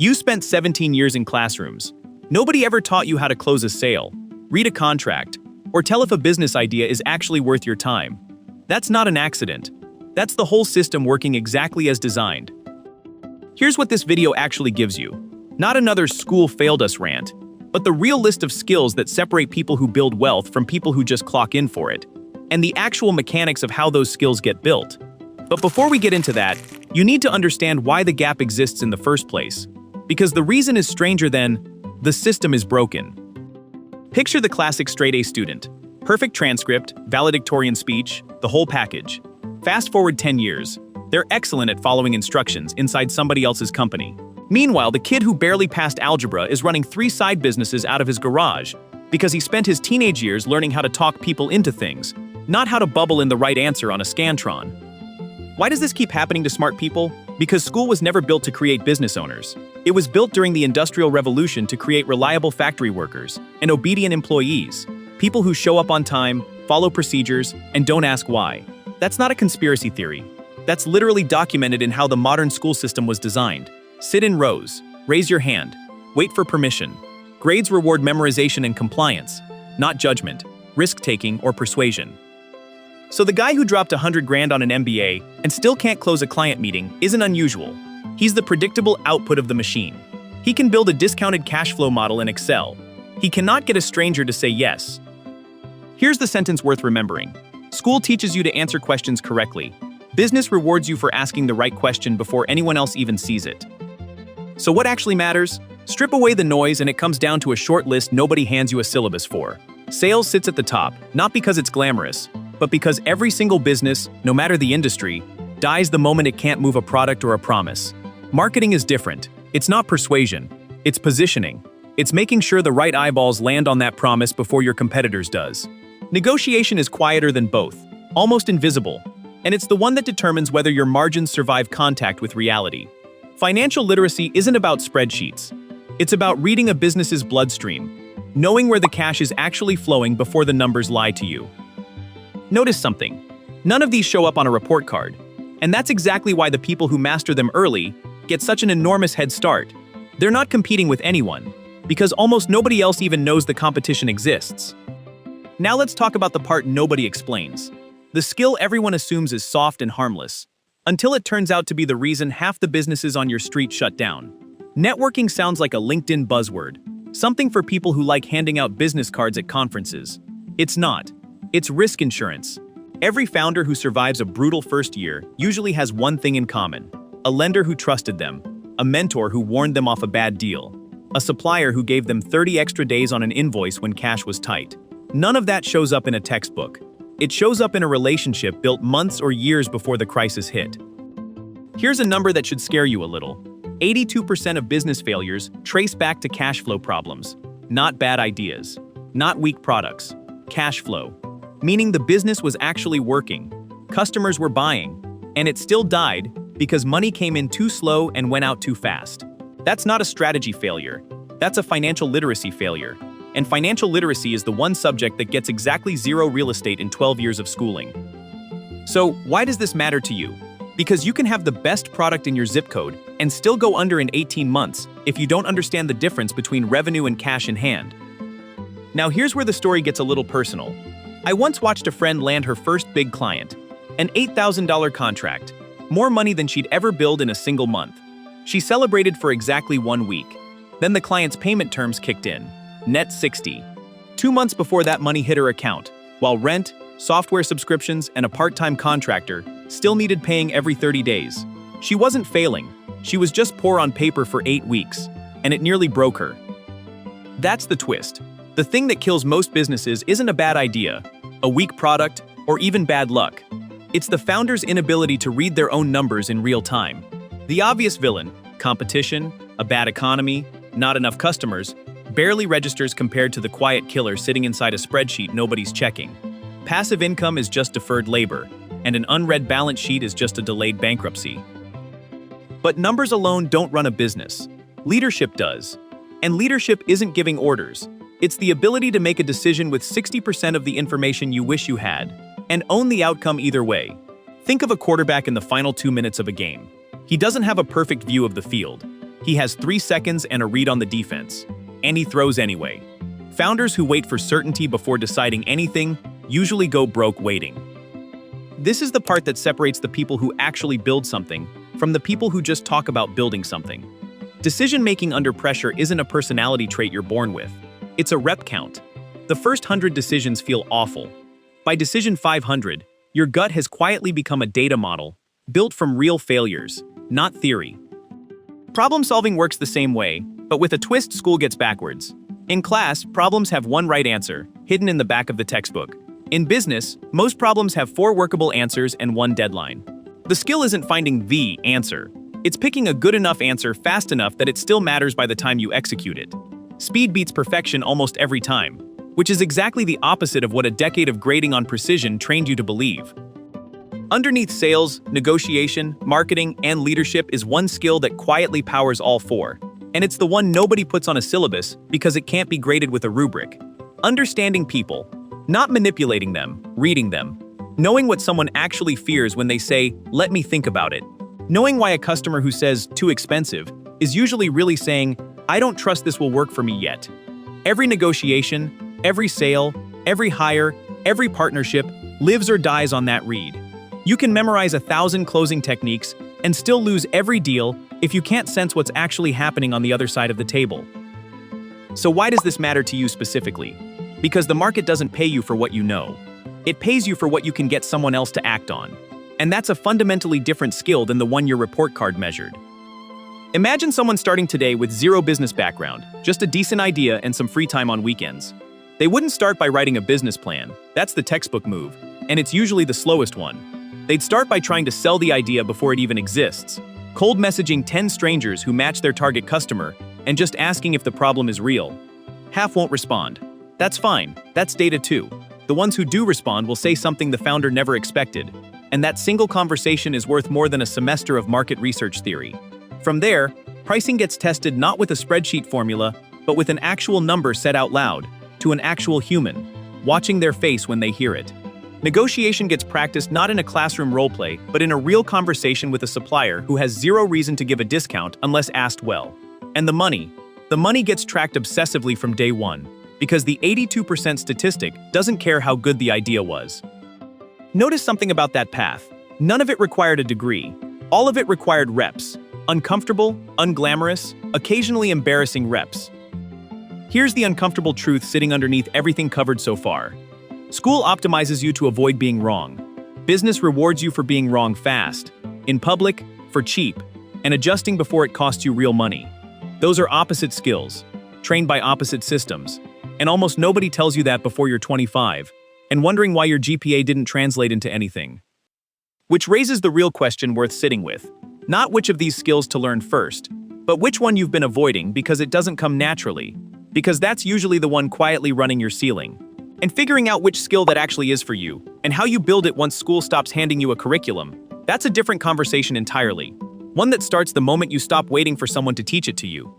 You spent 17 years in classrooms. Nobody ever taught you how to close a sale, read a contract, or tell if a business idea is actually worth your time. That's not an accident. That's the whole system working exactly as designed. Here's what this video actually gives you. Not another school failed us rant, but the real list of skills that separate people who build wealth from people who just clock in for it, and the actual mechanics of how those skills get built. But before we get into that, you need to understand why the gap exists in the first place. Because the reason is stranger than the system is broken. Picture the classic straight-A student. Perfect transcript, valedictorian speech, the whole package. Fast forward 10 years. They're excellent at following instructions inside somebody else's company. Meanwhile, the kid who barely passed algebra is running 3 side businesses out of his garage because he spent his teenage years learning how to talk people into things, not how to bubble in the right answer on a Scantron. Why does this keep happening to smart people? Because school was never built to create business owners. It was built during the Industrial Revolution to create reliable factory workers and obedient employees, people who show up on time, follow procedures, and don't ask why. That's not a conspiracy theory. That's literally documented in how the modern school system was designed. Sit in rows, raise your hand, wait for permission. Grades reward memorization and compliance, not judgment, risk-taking, or persuasion. So the guy who dropped 100 grand on an MBA and still can't close a client meeting isn't unusual. He's the predictable output of the machine. He can build a discounted cash flow model in Excel. He cannot get a stranger to say yes. Here's the sentence worth remembering. School teaches you to answer questions correctly. Business rewards you for asking the right question before anyone else even sees it. So what actually matters? Strip away the noise and it comes down to a short list nobody hands you a syllabus for. Sales sits at the top, not because it's glamorous, but because every single business, no matter the industry, dies the moment it can't move a product or a promise. Marketing is different. It's not persuasion. It's positioning. It's making sure the right eyeballs land on that promise before your competitors does. Negotiation is quieter than both, almost invisible, and it's the one that determines whether your margins survive contact with reality. Financial literacy isn't about spreadsheets. It's about reading a business's bloodstream, knowing where the cash is actually flowing before the numbers lie to you. Notice something. None of these show up on a report card. And that's exactly why the people who master them early get such an enormous head start. They're not competing with anyone, because almost nobody else even knows the competition exists. Now let's talk about the part nobody explains. The skill everyone assumes is soft and harmless, until it turns out to be the reason half the businesses on your street shut down. Networking sounds like a LinkedIn buzzword, something for people who like handing out business cards at conferences. It's not. It's risk insurance. Every founder who survives a brutal first year usually has one thing in common: a lender who trusted them, a mentor who warned them off a bad deal, a supplier who gave them 30 extra days on an invoice when cash was tight. None of that shows up in a textbook. It shows up in a relationship built months or years before the crisis hit. Here's a number that should scare you a little. 82% of business failures trace back to cash flow problems, not bad ideas, not weak products, cash flow. Meaning the business was actually working, customers were buying, and it still died because money came in too slow and went out too fast. That's not a strategy failure. That's a financial literacy failure. And financial literacy is the one subject that gets exactly 0 real estate in 12 years of schooling. So why does this matter to you? Because you can have the best product in your zip code and still go under in 18 months if you don't understand the difference between revenue and cash in hand. Now here's where the story gets a little personal. I once watched a friend land her first big client, an $8,000 contract, more money than she'd ever billed in a single month. She celebrated for exactly 1 week. Then the client's payment terms kicked in, net 60. 2 months before that money hit her account, while rent, software subscriptions, and a part-time contractor still needed paying every 30 days. She wasn't failing, she was just poor on paper for 8 weeks, and it nearly broke her. That's the twist. The thing that kills most businesses isn't a bad idea, a weak product, or even bad luck. It's the founder's inability to read their own numbers in real time. The obvious villain, competition, a bad economy, not enough customers, barely registers compared to the quiet killer sitting inside a spreadsheet nobody's checking. Passive income is just deferred labor, and an unread balance sheet is just a delayed bankruptcy. But numbers alone don't run a business. Leadership does. And leadership isn't giving orders. It's the ability to make a decision with 60% of the information you wish you had, and own the outcome either way. Think of a quarterback in the final 2 minutes of a game. He doesn't have a perfect view of the field. He has 3 seconds and a read on the defense. And he throws anyway. Founders who wait for certainty before deciding anything usually go broke waiting. This is the part that separates the people who actually build something from the people who just talk about building something. Decision-making under pressure isn't a personality trait you're born with. It's a rep count. The first 100 decisions feel awful. By decision 500, your gut has quietly become a data model, built from real failures, not theory. Problem-solving works the same way, but with a twist school gets backwards. In class, problems have one right answer, hidden in the back of the textbook. In business, most problems have 4 workable answers and 1 deadline. The skill isn't finding the answer. It's picking a good enough answer fast enough that it still matters by the time you execute it. Speed beats perfection almost every time, which is exactly the opposite of what a decade of grading on precision trained you to believe. Underneath sales, negotiation, marketing, and leadership is one skill that quietly powers all 4. And it's the one nobody puts on a syllabus because it can't be graded with a rubric. Understanding people. Not manipulating them, reading them. Knowing what someone actually fears when they say, "Let me think about it." Knowing why a customer who says, "Too expensive," is usually really saying, "I don't trust this will work for me yet." Every negotiation, every sale, every hire, every partnership lives or dies on that read. You can memorize 1,000 closing techniques and still lose every deal if you can't sense what's actually happening on the other side of the table. So why does this matter to you specifically? Because the market doesn't pay you for what you know. It pays you for what you can get someone else to act on. And that's a fundamentally different skill than the one your report card measured. Imagine someone starting today with 0 business background, just a decent idea and some free time on weekends. They wouldn't start by writing a business plan. That's the textbook move, and it's usually the slowest one. They'd start by trying to sell the idea before it even exists. Cold messaging 10 strangers who match their target customer and just asking if the problem is real. Half won't respond. That's fine, that's data too. The ones who do respond will say something the founder never expected, and that single conversation is worth more than a semester of market research theory. From there, pricing gets tested not with a spreadsheet formula, but with an actual number said out loud, to an actual human, watching their face when they hear it. Negotiation gets practiced not in a classroom roleplay, but in a real conversation with a supplier who has 0 reason to give a discount unless asked well. And the money gets tracked obsessively from day one, because the 82% statistic doesn't care how good the idea was. Notice something about that path. None of it required a degree. All of it required reps. Uncomfortable, unglamorous, occasionally embarrassing reps. Here's the uncomfortable truth sitting underneath everything covered so far. School optimizes you to avoid being wrong. Business rewards you for being wrong fast, in public, for cheap, and adjusting before it costs you real money. Those are opposite skills, trained by opposite systems, and almost nobody tells you that before you're 25, and wondering why your GPA didn't translate into anything. Which raises the real question worth sitting with. Not which of these skills to learn first, but which one you've been avoiding because it doesn't come naturally, because that's usually the one quietly running your ceiling. And figuring out which skill that actually is for you, and how you build it once school stops handing you a curriculum, that's a different conversation entirely. One that starts the moment you stop waiting for someone to teach it to you.